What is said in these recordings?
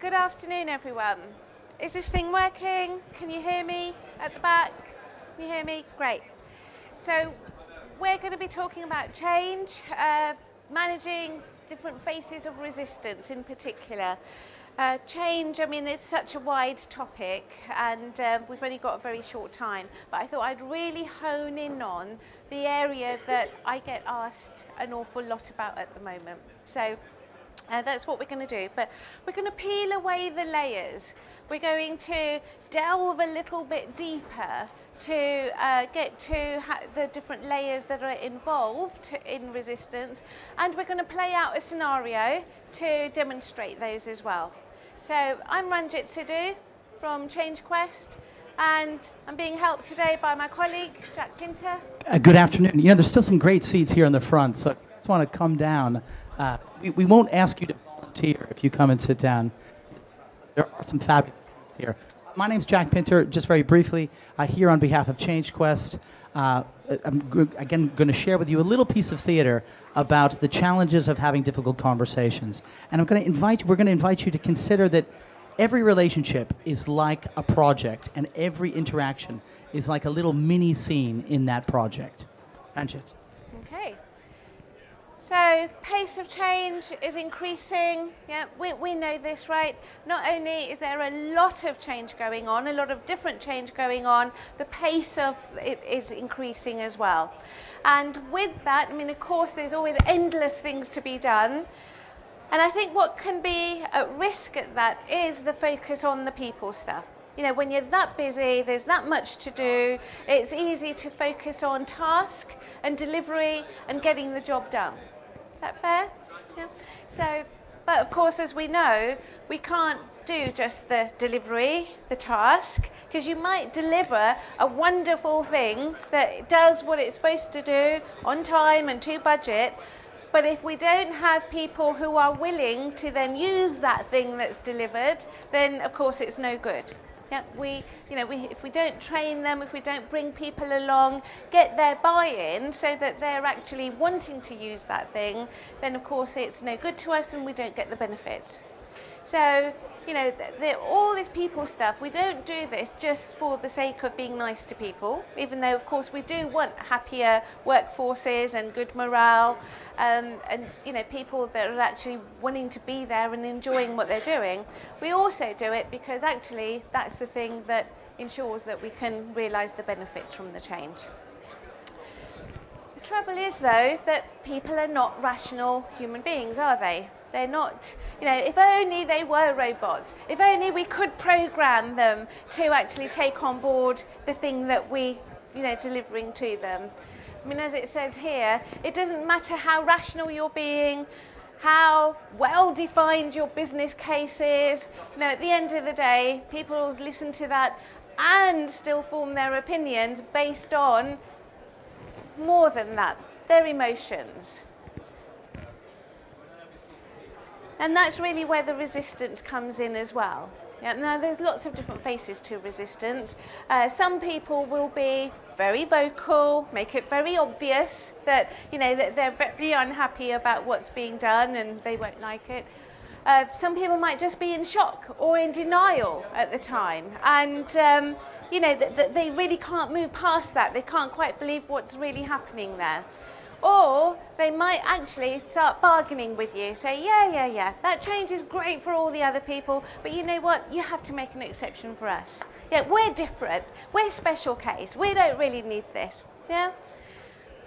Good afternoon, everyone. Is this thing working? Can you hear me at the back? Can you hear me? Great. So we're going to be talking about change, managing different faces of resistance in particular. Change, I mean, it's such a wide topic, and we've only got a very short time, but I thought I'd really hone in on the area that I get asked an awful lot about at the moment. So that's what we're going to do, but we're going to peel away the layers. We're going to delve a little bit deeper to get to the different layers that are involved in resistance, and we're going to play out a scenario to demonstrate those as well. So I'm Ranjit from Change Quest, and I'm being helped today by my colleague, Jack Pinter. Good afternoon. You know, there's still some great seats here in the front, so if you just want to come down. We won't ask you to volunteer if you come and sit down. There are some fabulous seats here. My name's Jack Pinter. Just very briefly, here on behalf of Change Quest, I'm again going to share with you a little piece of theater about the challenges of having difficult conversations. And we're going to invite you to consider that every relationship is like a project, and every interaction is like a little mini scene in that project. Ranjit. Okay. So pace of change is increasing. Yeah, we know this, right? Not only is there a lot of change going on, a lot of different change going on, the pace of it is increasing as well. And with that, I mean, of course, there's always endless things to be done. And I think what can be at risk at that is the focus on the people stuff. You know, when you're that busy, there's that much to do, it's easy to focus on task and delivery and getting the job done. Is that fair? Yeah. So, but of course, as we know, we can't do just the delivery, the task, because you might deliver a wonderful thing that does what it's supposed to do on time and to budget, but if we don't have people who are willing to then use that thing that's delivered, then of course it's no good. Yeah, if we don't train them, if we don't bring people along, get their buy-in so that they're actually wanting to use that thing, then of course it's no good to us and we don't get the benefit. So, you know, all this people stuff, we don't do this just for the sake of being nice to people, even though of course we do want happier workforces and good morale, and you know, people that are actually wanting to be there and enjoying what they're doing. We also do it because actually that's the thing that ensures that we can realise the benefits from the change. The trouble is though that people are not rational human beings, are they? They're not, you know, if only they were robots, if only we could program them to actually take on board the thing that we, you know, delivering to them. I mean, as it says here, it doesn't matter how rational you're being, how well-defined your business case is. You know, at the end of the day, people listen to that and still form their opinions based on more than that, their emotions. And that's really where the resistance comes in as well. Yeah, now, there's lots of different faces to resistance. Some people will be very vocal, make it very obvious that, you know, that they're very unhappy about what's being done and they won't like it. Some people might just be in shock or in denial at the time. And, you know, that they really can't move past that. They can't quite believe what's really happening there. Or they might actually start bargaining with you, say, yeah, that change is great for all the other people, but you know what, you have to make an exception for us. Yeah, we're different, we're special case, we don't really need this, yeah?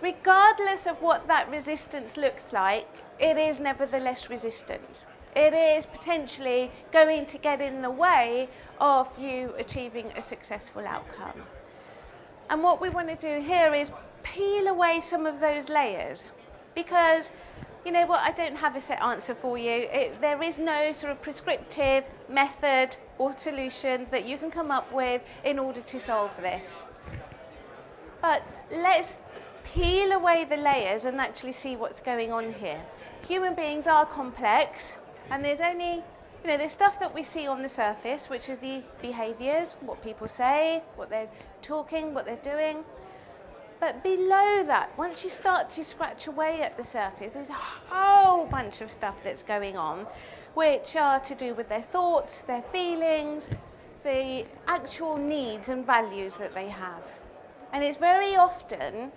Regardless of what that resistance looks like, it is nevertheless resistant. It is potentially going to get in the way of you achieving a successful outcome. And what we want to do here is peel away some of those layers, because you know what, I don't have a set answer for you. There is no sort of prescriptive method or solution that you can come up with in order to solve this. But let's peel away the layers and actually see what's going on here. Human beings are complex, and there's only, you know, there's stuff that we see on the surface, which is the behaviours, what people say, what they're talking, what they're doing. But below that, once you start to scratch away at the surface, there's a whole bunch of stuff that's going on, which are to do with their thoughts, their feelings, the actual needs and values that they have. And it's very often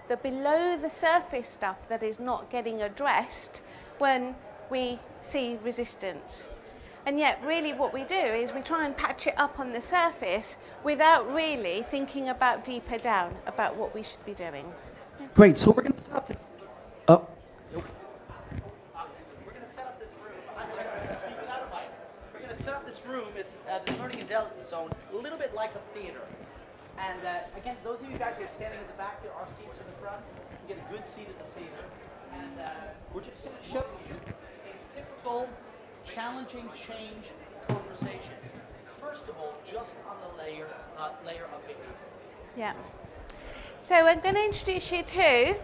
the below the surface stuff that is not getting addressed when we see resistance. And yet really what we do is we try and patch it up on the surface without really thinking about deeper down about what we should be doing. Great, so we're going to set up this. Oh. We're going to set up this room. We're going to set up this room as the learning and development zone, a little bit like a theater. And again, those of you guys who are standing in the back, there are seats in the front. You get a good seat at the theater. And we're just going to show you a typical challenging change conversation. First of all, just on the layer of behavior. Yeah. So I'm going to introduce you to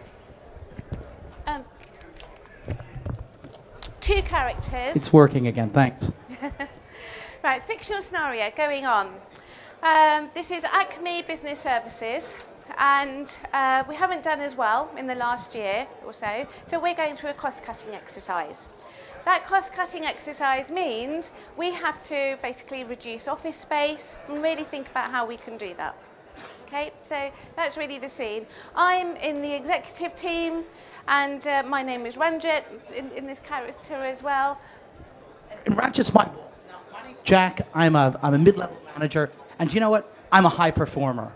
two characters. It's working again, thanks. Right, fictional scenario going on. This is ACME Business Services, and we haven't done as well in the last year or so, so we're going through a cost-cutting exercise. That cost-cutting exercise means we have to basically reduce office space and really think about how we can do that. Okay, so that's really the scene. I'm in the executive team, and my name is Ranjit in this character as well. And Ranjit's my boss. Now, my name's Jack. I'm a mid-level manager, and you know what? I'm a high performer.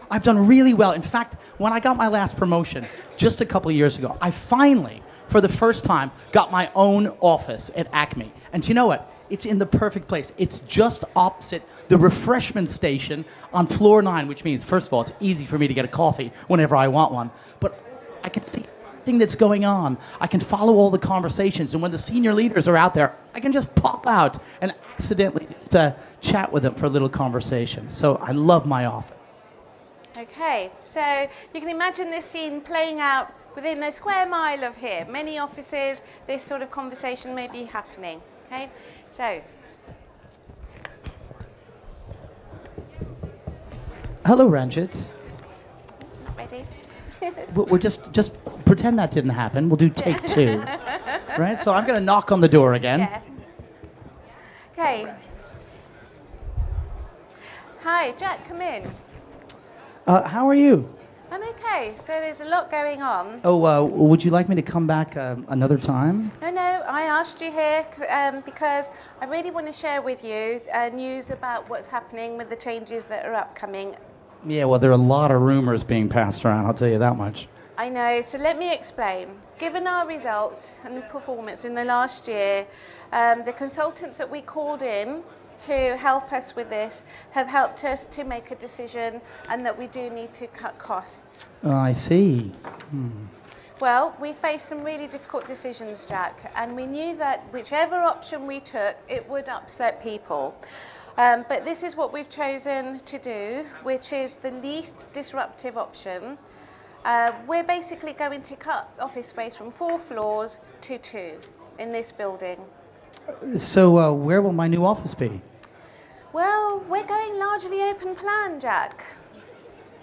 I've done really well. In fact, when I got my last promotion just a couple of years ago, I finally, for the first time, got my own office at ACME. And you know what? It's in the perfect place. It's just opposite the refreshment station on floor 9, which means, first of all, it's easy for me to get a coffee whenever I want one. But I can see everything that's going on. I can follow all the conversations. And when the senior leaders are out there, I can just pop out and accidentally just chat with them for a little conversation. So I love my office. Okay, so you can imagine this scene playing out within a square mile of here. Many offices, this sort of conversation may be happening. Okay, so. Hello, Ranjit. Not ready. We're just pretend that didn't happen. We'll do take 2. Right? So I'm going to knock on the door again. Yeah. Okay. Hi, Jack, come in. How are you? I'm okay. So there's a lot going on. Oh, would you like me to come back another time? No, I asked you here because I really want to share with you news about what's happening with the changes that are upcoming. Yeah, well, there are a lot of rumors being passed around, I'll tell you that much. I know, so let me explain. Given our results and performance in the last year, the consultants that we called in to help us with this have helped us to make a decision, and that we do need to cut costs. Oh, I see. Well, we faced some really difficult decisions, Jack, and we knew that whichever option we took, it would upset people. But this is what we've chosen to do, which is the least disruptive option. We're basically going to cut office space from 4 floors to 2 in this building. So where will my new office be? Well, we're going largely open plan, Jack.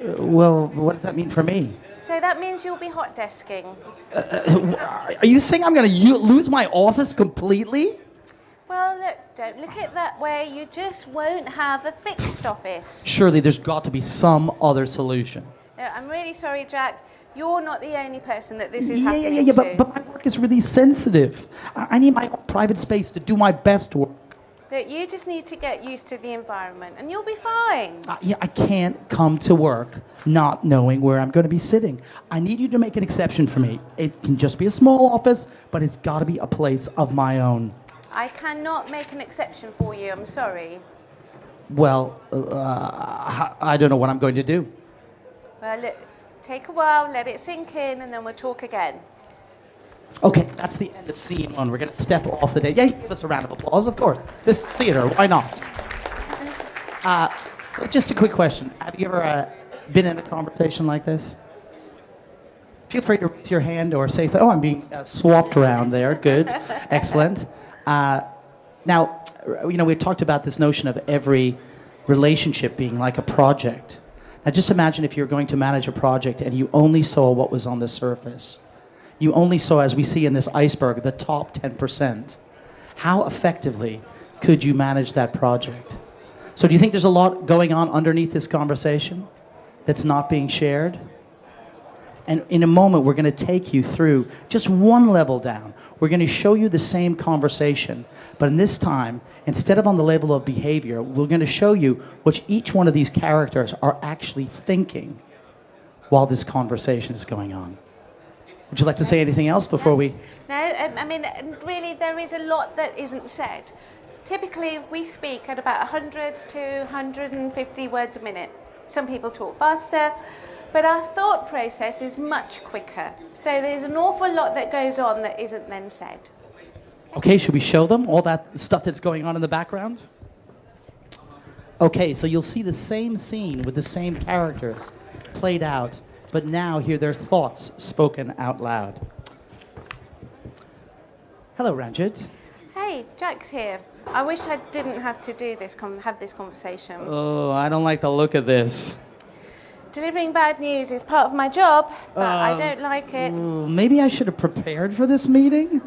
Well, what does that mean for me? So that means you'll be hot desking. Are you saying I'm going to lose my office completely? Well, look, don't look at it that way. You just won't have a fixed office. Surely there's got to be some other solution. I'm really sorry, Jack. You're not the only person that this is happening to. But my work is really sensitive. I need my own private space to do my best work. Look, you just need to get used to the environment, and you'll be fine. I can't come to work not knowing where I'm going to be sitting. I need you to make an exception for me. It can just be a small office, but it's got to be a place of my own. I cannot make an exception for you. I'm sorry. Well, I don't know what I'm going to do. Well, look, take a while, let it sink in, and then we'll talk again. Okay, that's the end of scene 1. We're going to step off the day. Yeah, give us a round of applause, of course. This theater, why not? Just a quick question. Have you ever been in a conversation like this? Feel free to raise your hand or say, oh, I'm being swapped around there. Good, excellent. Now, we talked about this notion of every relationship being like a project. Now, just imagine if you're going to manage a project and you only saw what was on the surface. You only saw, as we see in this iceberg, the top 10%. how effectively could you manage that project? So do you think there's a lot going on underneath this conversation that's not being shared? And in a moment, we're going to take you through just one level down. We're going to show you the same conversation, but in this time, instead of on the level of behavior, we're going to show you what each one of these characters are actually thinking while this conversation is going on. Would you like to say anything else before we... No, I mean, really, there is a lot that isn't said. Typically, we speak at about 100 to 150 words a minute. Some people talk faster, but our thought process is much quicker. So there's an awful lot that goes on that isn't then said. Okay, should we show them all that stuff that's going on in the background? Okay, so you'll see the same scene with the same characters played out, but now hear their thoughts spoken out loud. Hello, Ranjit. Hey, Jack's here. I wish I didn't have to do this, have this conversation. Oh, I don't like the look of this. Delivering bad news is part of my job, but I don't like it. Maybe I should have prepared for this meeting?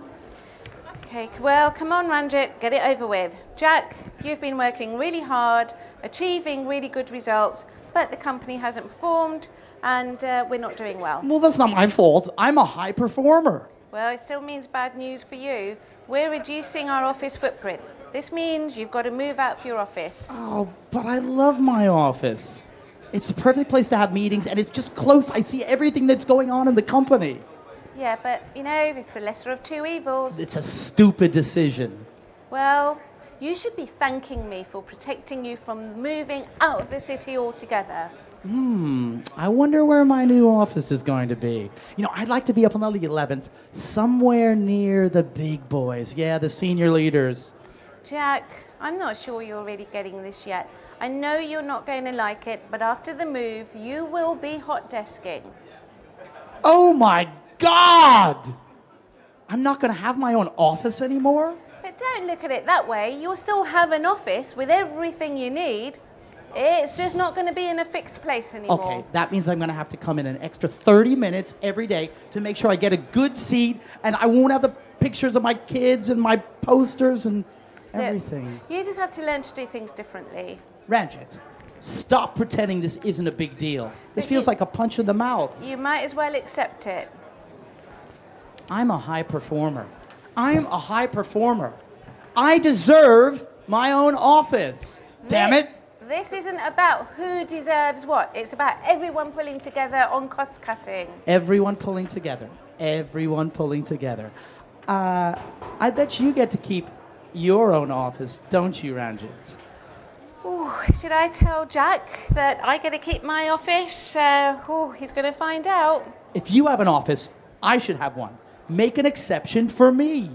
Okay, well, come on, Ranjit, get it over with. Jack, you've been working really hard, achieving really good results, but the company hasn't performed, and we're not doing well. Well, that's not my fault. I'm a high performer. Well, it still means bad news for you. We're reducing our office footprint. This means you've got to move out of your office. Oh, but I love my office. It's the perfect place to have meetings, and it's just close. I see everything that's going on in the company. Yeah, but, you know, it's the lesser of two evils. It's a stupid decision. Well, you should be thanking me for protecting you from moving out of the city altogether. I wonder where my new office is going to be. You know, I'd like to be up on the 11th, somewhere near the big boys. Yeah, the senior leaders. Jack, I'm not sure you're really getting this yet. I know you're not going to like it, but after the move, you will be hot desking. Oh my God! I'm not going to have my own office anymore? But don't look at it that way. You'll still have an office with everything you need. It's just not going to be in a fixed place anymore. Okay, that means I'm going to have to come in an extra 30 minutes every day to make sure I get a good seat, and I won't have the pictures of my kids and my posters and everything. You just have to learn to do things differently. Ranjit, stop pretending this isn't a big deal. This feels like a punch in the mouth. You might as well accept it. I'm a high performer. I'm a high performer. I deserve my own office. Damn it. This isn't about who deserves what. It's about everyone pulling together on cost cutting. Everyone pulling together. Everyone pulling together. I bet you get to keep your own office, don't you, Ranjit? Ooh, should I tell Jack that I get to keep my office? He's going to find out. If you have an office, I should have one. Make an exception for me.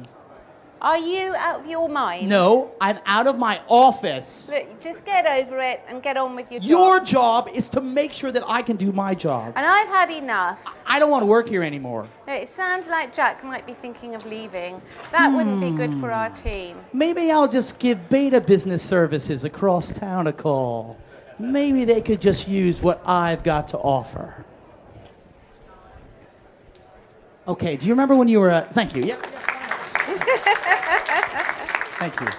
Are you out of your mind? No, I'm out of my office. Look, just get over it and get on with your job. Your job is to make sure that I can do my job. And I've had enough. I don't want to work here anymore. No, it sounds like Jack might be thinking of leaving. That wouldn't be good for our team. Maybe I'll just give Beta Business Services across town a call. Maybe they could just use what I've got to offer. Okay, do you remember when you were... Thank you. Yep. Thank you. Do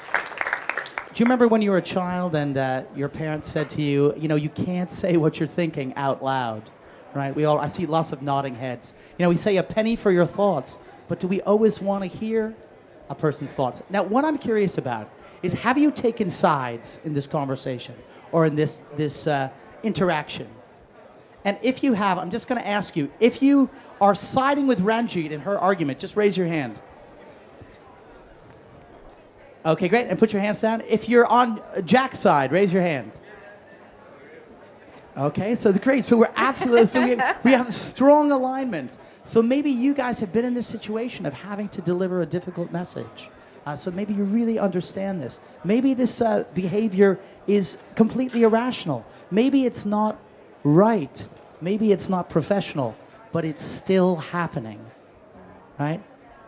you remember when you were a child and your parents said to you, you know, you can't say what you're thinking out loud, right? I see lots of nodding heads. You know, we say a penny for your thoughts, but do we always want to hear a person's thoughts? Now, what I'm curious about is, have you taken sides in this conversation or in this interaction? And if you have, I'm just going to ask you, if you are siding with Ranjit in her argument, just raise your hand. Okay, great. And put your hands down. If you're on Jack's side, raise your hand. Okay, so great. So we're absolutely, we have strong alignment. So maybe you guys have been in this situation of having to deliver a difficult message. So maybe you really understand this. Maybe this behavior is completely irrational. Maybe it's not right. Maybe it's not professional, but it's still happening, right?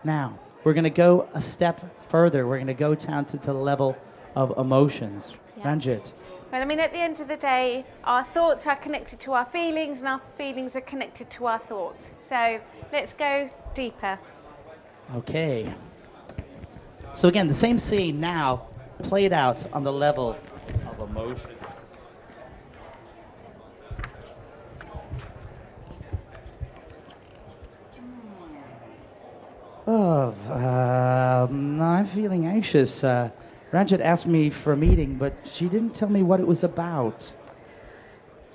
Now, we're going to go a step further. We're going to go down to the level of emotions. Yeah. Ranjit. Well, I mean, at the end of the day, our thoughts are connected to our feelings, and our feelings are connected to our thoughts. So let's go deeper. Okay. So again, the same scene now played out on the level of emotion. Oh, I'm feeling anxious. Ranjit asked me for a meeting, but she didn't tell me what it was about.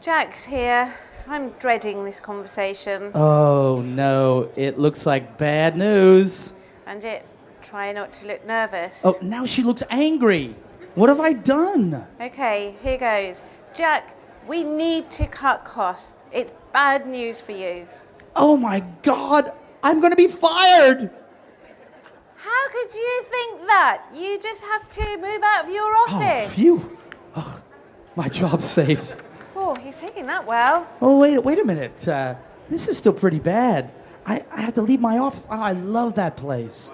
Jack's here. I'm dreading this conversation. Oh, no. It looks like bad news. Ranjit, try not to look nervous. Oh, now she looks angry. What have I done? Okay, here goes. Jack, we need to cut costs. It's bad news for you. Oh, my God. I'm going to be fired. How could you think that? You just have to move out of your office. Oh, phew. Oh, my job's safe. Oh, he's taking that well. Oh, wait a minute. This is still pretty bad. I have to leave my office. Oh, I love that place.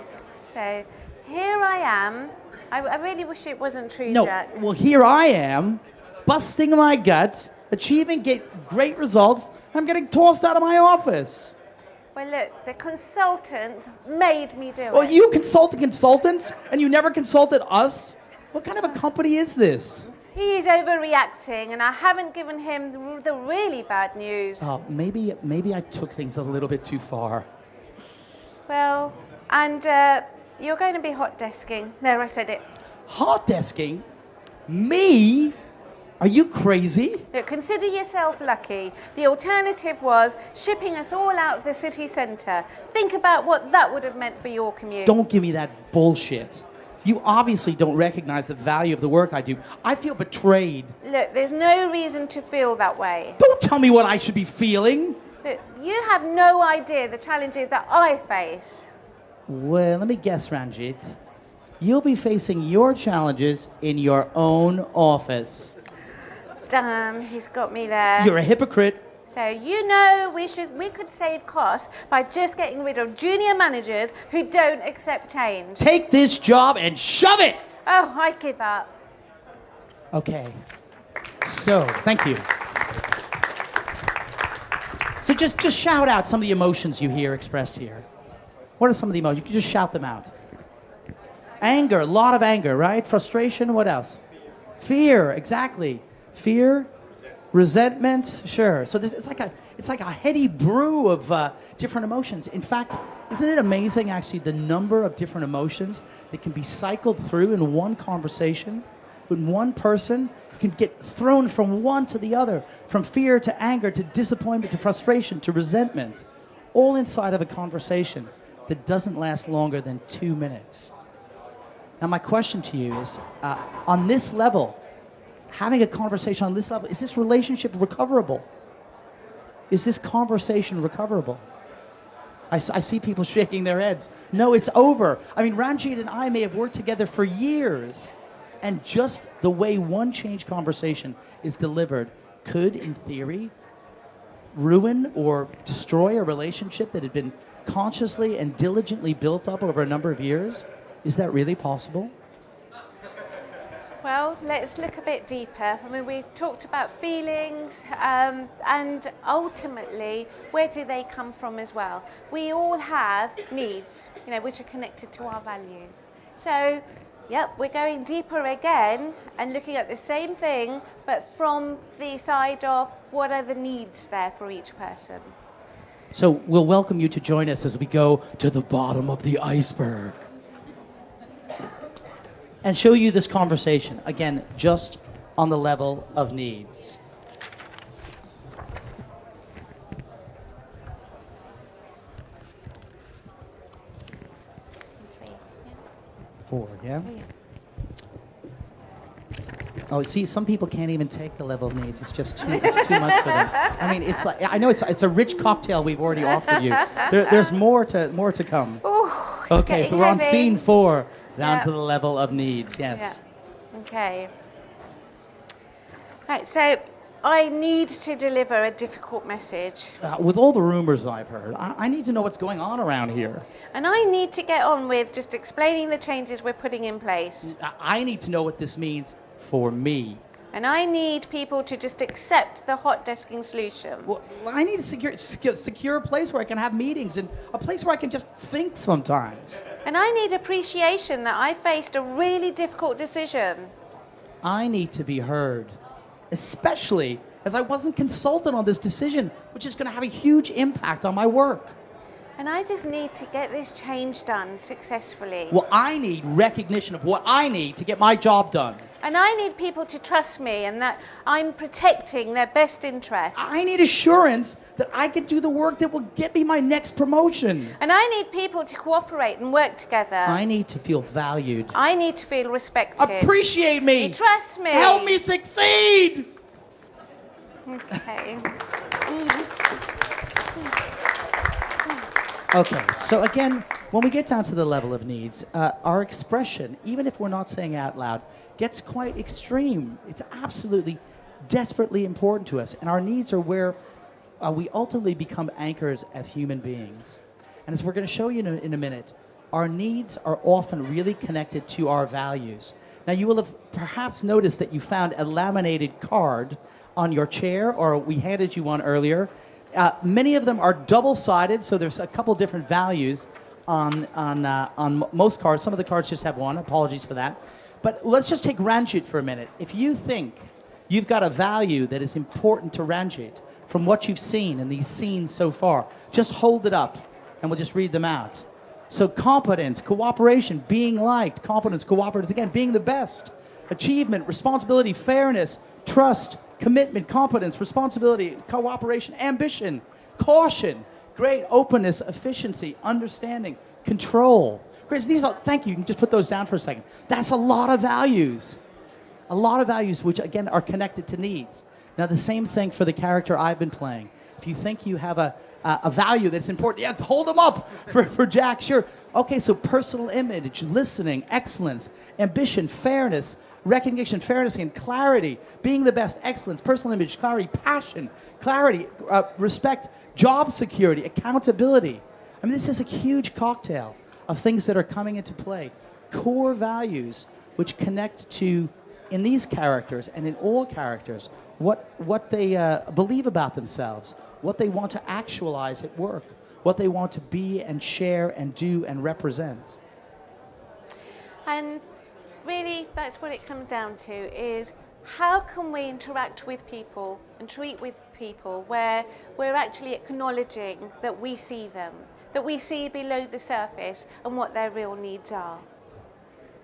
So, here I am. I really wish it wasn't true, No, Jack. well, here I am, busting my gut, achieving great results. I'm getting tossed out of my office. Well, look, the consultant made me do it. Well, you consult consultants, and you never consulted us? What kind of a company is this? He's overreacting, and I haven't given him the really bad news. Oh, maybe I took things a little bit too far. Well, and you're going to be hot desking. There, I said it. Hot desking? Me? Are you crazy? Look, consider yourself lucky. The alternative was shipping us all out of the city centre. Think about what that would have meant for your commute. Don't give me that bullshit. You obviously don't recognize the value of the work I do. I feel betrayed. Look, there's no reason to feel that way. Don't tell me what I should be feeling. Look, you have no idea the challenges that I face. Well, let me guess, Ranjit. You'll be facing your challenges in your own office. Damn, he's got me there. You're a hypocrite. So you know we could save costs by just getting rid of junior managers who don't accept change. Take this job and shove it! Oh, I give up. Okay. So, thank you. So just shout out some of the emotions you hear expressed here. What are some of the emotions? You can just shout them out. Anger, a lot of anger, right? Frustration, what else? Fear, exactly. Fear, resentment, sure. So it's like a heady brew of different emotions. In fact, isn't it amazing actually the number of different emotions that can be cycled through in one conversation? When one person can get thrown from one to the other, from fear to anger to disappointment to frustration to resentment, all inside of a conversation that doesn't last longer than 2 minutes. Now my question to you is, on this level, having a conversation on this level, is this relationship recoverable? Is this conversation recoverable? I see people shaking their heads. No, it's over. I mean, Ranjit and I may have worked together for years, and just the way one change conversation is delivered could, in theory, ruin or destroy a relationship that had been consciously and diligently built up over a number of years. Is that really possible? Well, let's look a bit deeper. I mean, we talked about feelings and ultimately, where do they come from as well? We all have needs, which are connected to our values. So, yep, we're going deeper again and looking at the same thing, but from the side of what are the needs there for each person. So we'll welcome you to join us as we go to the bottom of the iceberg and show you this conversation, again, just on the level of needs. Four, yeah? Oh, see, some people can't even take the level of needs. It's just too much for them. I mean, it's like, I know it's a rich cocktail we've already offered you. There's more to come. Ooh, okay, so we're on scene 4. Down to the level of needs, yes. Yeah. Okay. Right, so I need to deliver a difficult message. With all the rumors I've heard, I need to know what's going on around here. And I need to get on with just explaining the changes we're putting in place. I need to know what this means for me. And I need people to just accept the hot desking solution. Well, I need a secure place where I can have meetings and a place where I can just think sometimes. And I need appreciation that I faced a really difficult decision. I need to be heard, especially as I wasn't consulted on this decision, which is going to have a huge impact on my work. And I just need to get this change done successfully. Well, I need recognition of what I need to get my job done. And I need people to trust me and that I'm protecting their best interests. I need assurance that I can do the work that will get me my next promotion. And I need people to cooperate and work together. I need to feel valued. I need to feel respected. Appreciate me. You trust me. Help me succeed. Okay. Okay, so again, when we get down to the level of needs, our expression, even if we're not saying out loud, gets quite extreme. It's absolutely desperately important to us, and our needs are where we ultimately become anchors as human beings. And as we're going to show you in a minute, our needs are often really connected to our values. Now, you will have perhaps noticed that you found a laminated card on your chair, or we handed you one earlier. Many of them are double-sided, so there's a couple different values on most cards. Some of the cards just have one. Apologies for that. But let's just take Ranjit for a minute. If you think you've got a value that is important to Ranjit from what you've seen in these scenes so far, just hold it up, and we'll just read them out. So competence, cooperation, being liked, competence, cooperation, again, being the best, achievement, responsibility, fairness, trust, commitment, competence, responsibility, cooperation, ambition, caution, great openness, efficiency, understanding, control. Great, these are, thank you, you can just put those down for a second. That's a lot of values. A lot of values which, again, are connected to needs. Now, the same thing for the character I've been playing. If you think you have a value that's important, yeah, hold them up for Jack, sure. Okay, so personal image, listening, excellence, ambition, fairness, recognition, fairness, and clarity, being the best, excellence, personal image, clarity, passion, clarity, respect, job security, accountability. I mean, this is a huge cocktail of things that are coming into play. Core values which connect to, in these characters and in all characters, what they believe about themselves, what they want to actualize at work, what they want to be and share and do and represent. And really, that's what it comes down to, is how can we interact with people and treat with people where we're actually acknowledging that we see them, that we see below the surface and what their real needs are.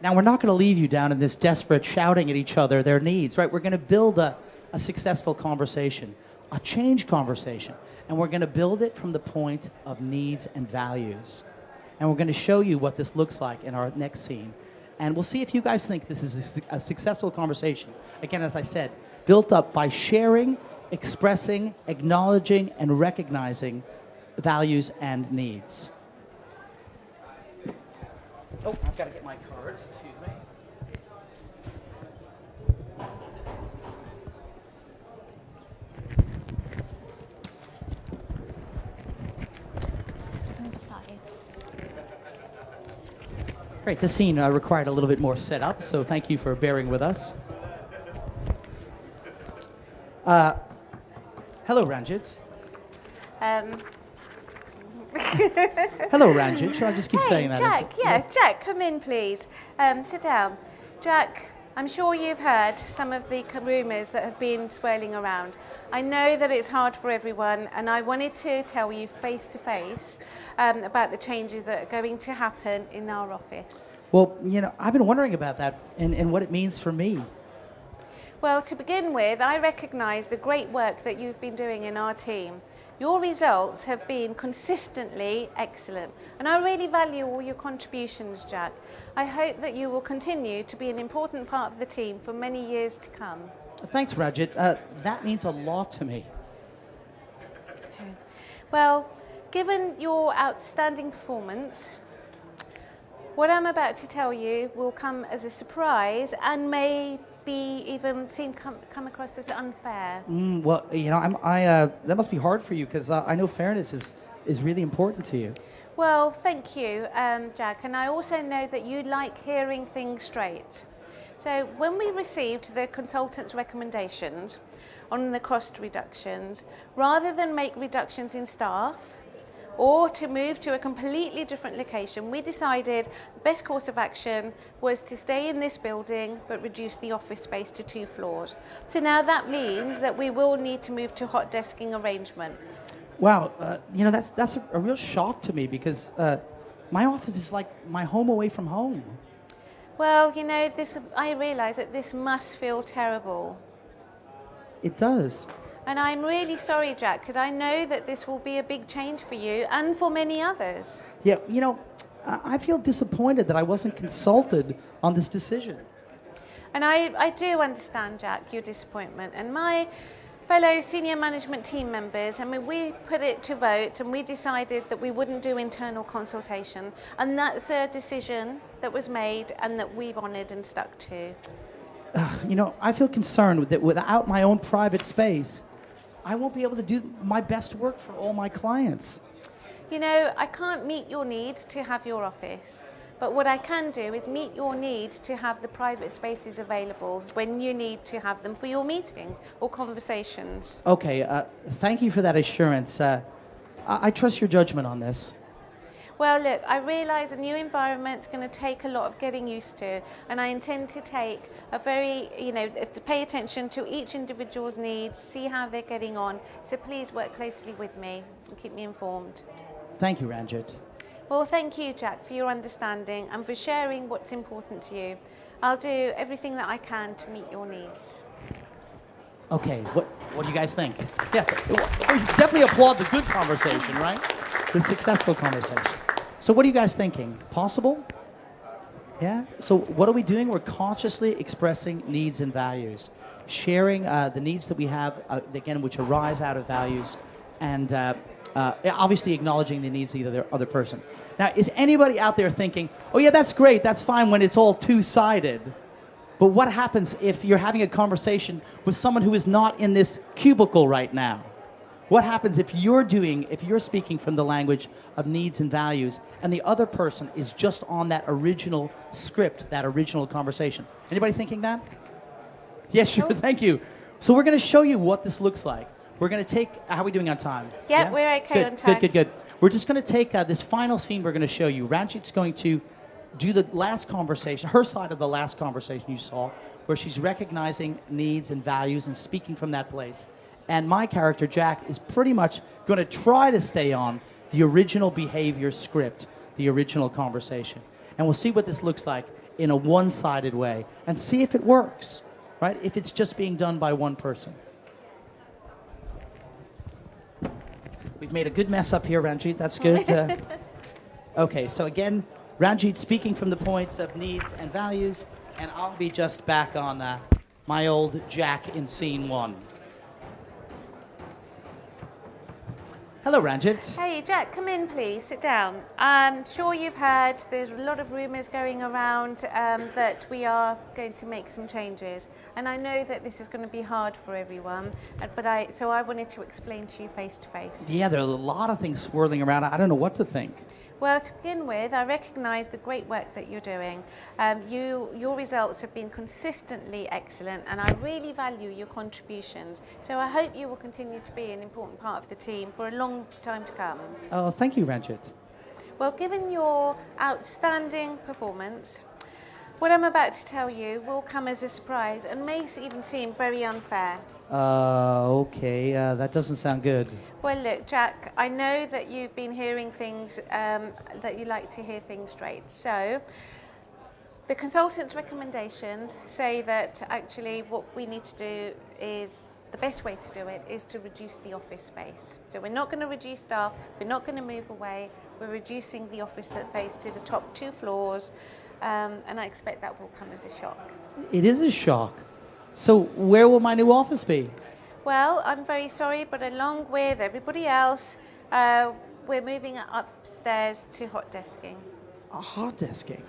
Now, we're not going to leave you down in this desperate shouting at each other their needs, right? We're going to build a successful conversation, a change conversation, and we're going to build it from the point of needs and values. And we're going to show you what this looks like in our next scene. And we'll see if you guys think this is a successful conversation. Again, as I said, built up by sharing, expressing, acknowledging, and recognizing values and needs. Oh, I've got to get my cards, excuse me. Great, this scene required a little bit more setup, so thank you for bearing with us. Hello, Ranjit. Hello, Ranjit. Should I just keep saying that? Jack, Jack, come in, please. Sit down. Jack, I'm sure you've heard some of the rumours that have been swirling around. I know that it's hard for everyone, and I wanted to tell you face to face about the changes that are going to happen in our office. Well, you know, I've been wondering about that and what it means for me. Well, to begin with, I recognise the great work that you've been doing in our team. Your results have been consistently excellent, and I really value all your contributions, Jack. I hope that you will continue to be an important part of the team for many years to come. Thanks, Ranjit. That means a lot to me. Okay. Well, given your outstanding performance, what I'm about to tell you will come as a surprise and may even come across as unfair. Well, you know, that must be hard for you because I know fairness is really important to you. Well, thank you, Jack, and I also know that you like hearing things straight. So when we received the consultant's recommendations on the cost reductions, rather than make reductions in staff or to move to a completely different location, we decided the best course of action was to stay in this building but reduce the office space to 2 floors. So now that means that we will need to move to hot desking arrangement. Wow, that's a real shock to me because my office is like my home away from home. Well, I realise that this must feel terrible. It does. And I'm really sorry, Jack, because I know that this will be a big change for you and for many others. Yeah, I feel disappointed that I wasn't consulted on this decision. And I do understand, Jack, your disappointment. And my fellow senior management team members, we put it to vote and we decided that we wouldn't do internal consultation. And that's a decision that was made and that we've honoured and stuck to. I feel concerned that without my own private space, I won't be able to do my best work for all my clients. I can't meet your need to have your office, but what I can do is meet your need to have the private spaces available when you need to have them for your meetings or conversations. Okay, thank you for that assurance. I trust your judgment on this. Well, look, I realise a new environment's going to take a lot of getting used to, and I intend to take a very, to pay attention to each individual's needs, see how they're getting on. So please work closely with me and keep me informed. Thank you, Ranjit. Well, thank you, Jack, for your understanding and for sharing what's important to you. I'll do everything that I can to meet your needs. Okay, what do you guys think? Yeah, we definitely applaud the good conversation, right? The successful conversation. So what are you guys thinking? Possible? Yeah? So what are we doing? We're consciously expressing needs and values, sharing the needs that we have, again, which arise out of values, and obviously acknowledging the needs of the other person. Now, is anybody out there thinking, oh yeah, that's great, that's fine when it's all two-sided, but what happens if you're having a conversation with someone who is not in this cubicle right now? What happens if you're speaking from the language of needs and values and the other person is just on that original script, that original conversation? Anybody thinking that? Yes, sure, thank you. So we're going to show you what this looks like. We're going to take, how are we doing on time? Yeah, we're okay on time. Good. We're just going to take this final scene we're going to show you. Ranjit's going to do the last conversation, her side of the last conversation you saw, where she's recognizing needs and values and speaking from that place. And my character, Jack, is pretty much going to try to stay on the original behavior script, the original conversation. And we'll see what this looks like in a one-sided way and see if it works, right? If it's just being done by one person. We've made a good mess up here, Ranjit. That's good. Okay, so again, Ranjit speaking from the points of needs and values, and I'll be just back on my old Jack in scene 1. Hello, Ranjit. Hey, Jack, come in, please. Sit down. I'm sure you've heard there's a lot of rumours going around that we are going to make some changes. And I know that this is going to be hard for everyone, so I wanted to explain to you face to face. Yeah, there are a lot of things swirling around. I don't know what to think. Well, to begin with, I recognise the great work that you're doing. Your results have been consistently excellent, and I really value your contributions. So I hope you will continue to be an important part of the team for a long time to come. Oh, thank you, Ranjit. Well, given your outstanding performance, what I'm about to tell you will come as a surprise and may even seem very unfair. Okay, that doesn't sound good. Well, look, Jack, I know that you've been hearing things, that you like to hear things straight. So the consultant's recommendations say that actually what we need to do is, the best way to do it is to reduce the office space. So we're not going to reduce staff, we're not going to move away, we're reducing the office space to the top 2 floors, and I expect that will come as a shock. It is a shock. So where will my new office be? Well, I'm very sorry, but along with everybody else, we're moving upstairs to hot desking. Hot desking?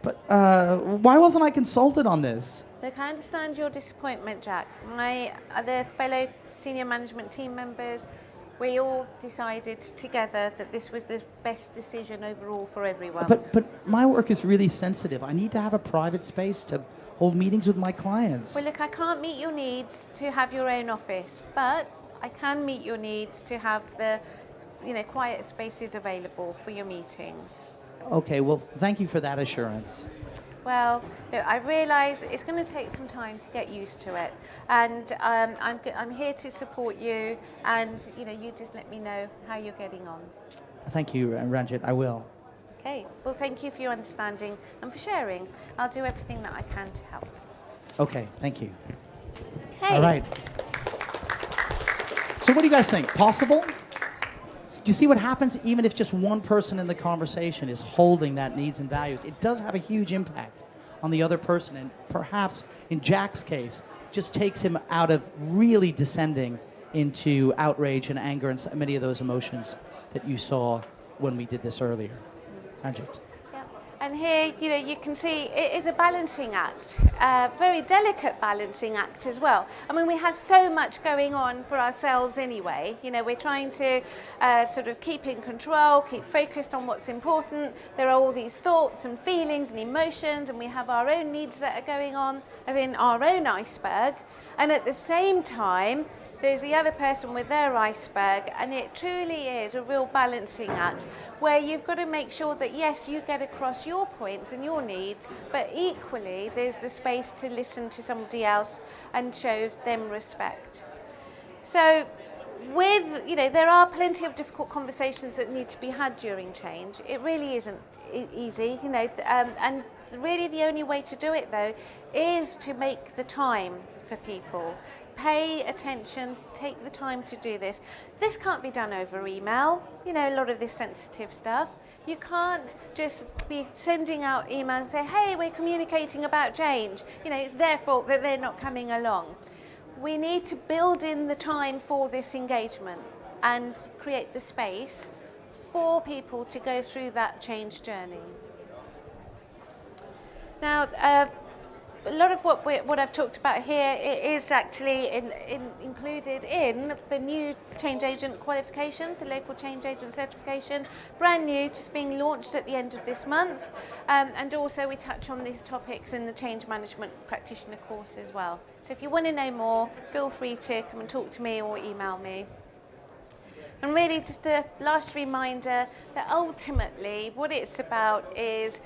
But why wasn't I consulted on this? Look, I understand your disappointment, Jack. My other fellow senior management team members, we all decided together that this was the best decision overall for everyone. But my work is really sensitive. I need to have a private space to hold meetings with my clients. Well, look, I can't meet your needs to have your own office, but I can meet your needs to have the, quiet spaces available for your meetings. Okay, well, thank you for that assurance. Well, look, I realise it's going to take some time to get used to it, and I'm here to support you, and you just let me know how you're getting on. Thank you, Ranjit. I will. Okay. Well, thank you for your understanding and for sharing. I'll do everything that I can to help. Okay, thank you. Okay. All right. So what do you guys think? Possible? Do you see what happens even if just one person in the conversation is holding that needs and values? It does have a huge impact on the other person, and perhaps in Jack's case, just takes him out of really descending into outrage and anger and many of those emotions that you saw when we did this earlier. Ranjit. And here, you can see it is a balancing act, a very delicate balancing act as well. I mean, we have so much going on for ourselves anyway. We're trying to sort of keep in control, keep focused on what's important. There are all these thoughts and feelings and emotions, and we have our own needs that are going on, as in our own iceberg. And at the same time, there's the other person with their iceberg, and it truly is a real balancing act where you've got to make sure that, yes, you get across your points and your needs, but equally there's the space to listen to somebody else and show them respect. So there are plenty of difficult conversations that need to be had during change. It really isn't easy, and really the only way to do it, though, is to make the time for people. Pay attention, take the time to do this. This can't be done over email, a lot of this sensitive stuff. You can't just be sending out emails and say, hey, we're communicating about change. It's their fault that they're not coming along. We need to build in the time for this engagement and create the space for people to go through that change journey. Now, a lot of what I've talked about here is actually included in the new change agent qualification, the local change agent certification, brand new, just being launched at the end of this month. And also we touch on these topics in the change management practitioner course as well. So if you want to know more, feel free to come and talk to me or email me. And really just a last reminder that ultimately what it's about is,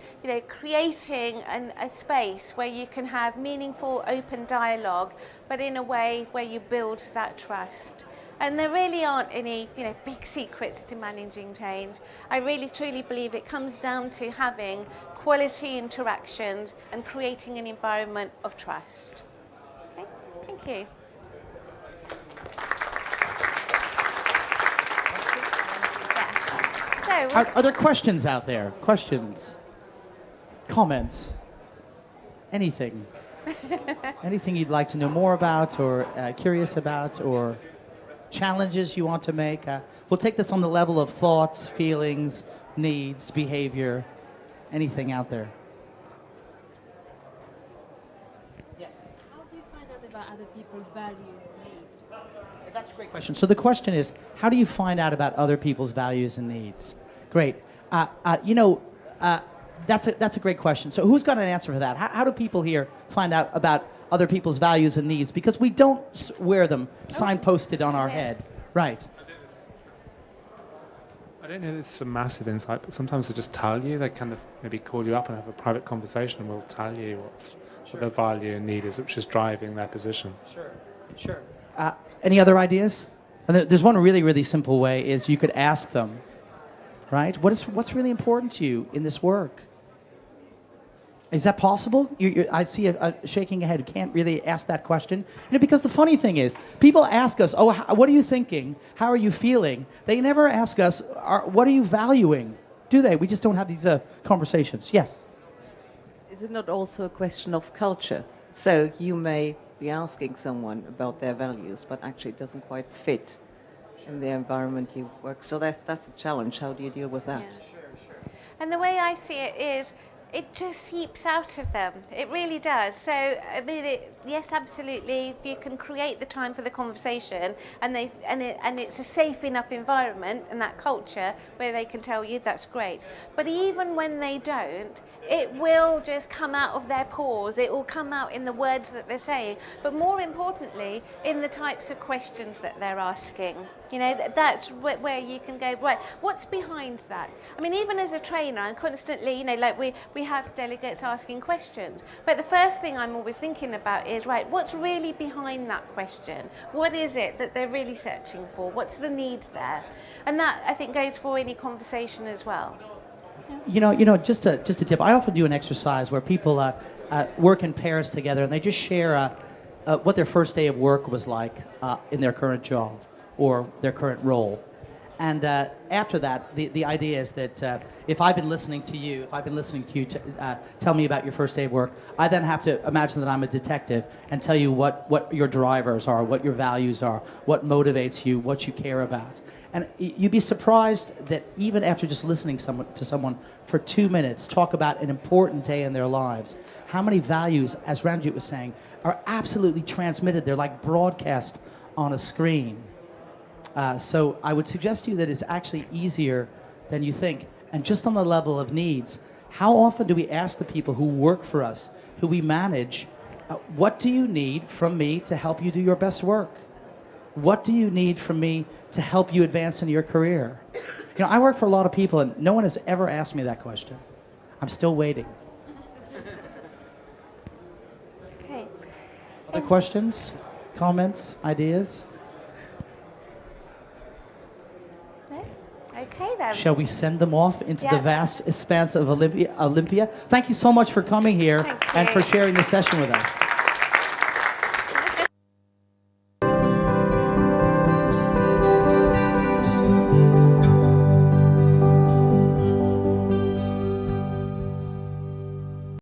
creating a space where you can have meaningful, open dialogue, but in a way where you build that trust. And there really aren't any, big secrets to managing change. I really truly believe it comes down to having quality interactions and creating an environment of trust. Okay, thank you. Are there questions out there? Questions? Comments? Anything? Anything you'd like to know more about or curious about or challenges you want to make? We'll take this on the level of thoughts, feelings, needs, behavior, anything out there. Yes? How do you find out about other people's values and needs? That's a great question. So the question is, how do you find out about other people's values and needs? Great. That's a great question. So who's got an answer for that? How do people here find out about other people's values and needs? Because we don't wear them signposted on our head. Right. I don't know if it's a massive insight, but sometimes they just tell you. They kind of maybe call you up and have a private conversation and will tell you what their value and need is, which is driving their position. Sure. Any other ideas? And there's one really, really simple way is you could ask them, right? What's really important to you in this work? Is that possible? I see a shaking head. Can't really ask that question. Because the funny thing is, people ask us, what are you thinking? How are you feeling? They never ask us, what are you valuing? Do they? We just don't have these conversations. Yes? Is it not also a question of culture? So you may be asking someone about their values, but actually it doesn't quite fit in the environment you work. So that's a challenge. How do you deal with that? Yeah. Sure. And the way I see it is, it just seeps out of them. It really does. So, I mean, yes, absolutely. If you can create the time for the conversation, and it's a safe enough environment and that culture where they can tell you, that's great. But even when they don't, it will just come out of their pores. It will come out in the words that they're saying, but more importantly, in the types of questions that they're asking. You know, that's where you can go, right, what's behind that? I mean, even as a trainer, I'm constantly, you know, like we have delegates asking questions, but the first thing I'm always thinking about is, right, what's really behind that question? What is it that they're really searching for? What's the need there? And that, I think, goes for any conversation as well. You know, just a tip. I often do an exercise where people work in pairs together, and they just share what their first day of work was like in their current job or their current role. And after that, the idea is that if I've been listening to you tell me about your first day of work, I then have to imagine that I'm a detective and tell you what your drivers are, what your values are, what motivates you, what you care about. And you'd be surprised that even after just listening to someone for 2 minutes talk about an important day in their lives, how many values, as Ranjit was saying, are absolutely transmitted. They're like broadcast on a screen. So I would suggest to you that it's actually easier than you think. And just on the level of needs, how often do we ask the people who work for us, who we manage, what do you need from me to help you do your best work? What do you need from me to help you advance in your career? You know, I work for a lot of people, and no one has ever asked me that question. I'm still waiting. Okay. Other questions, comments, ideas? No? Okay then. Shall we send them off into the vast expanse of Olympia? Thank you so much for coming here Thank and you. for sharing this session with us.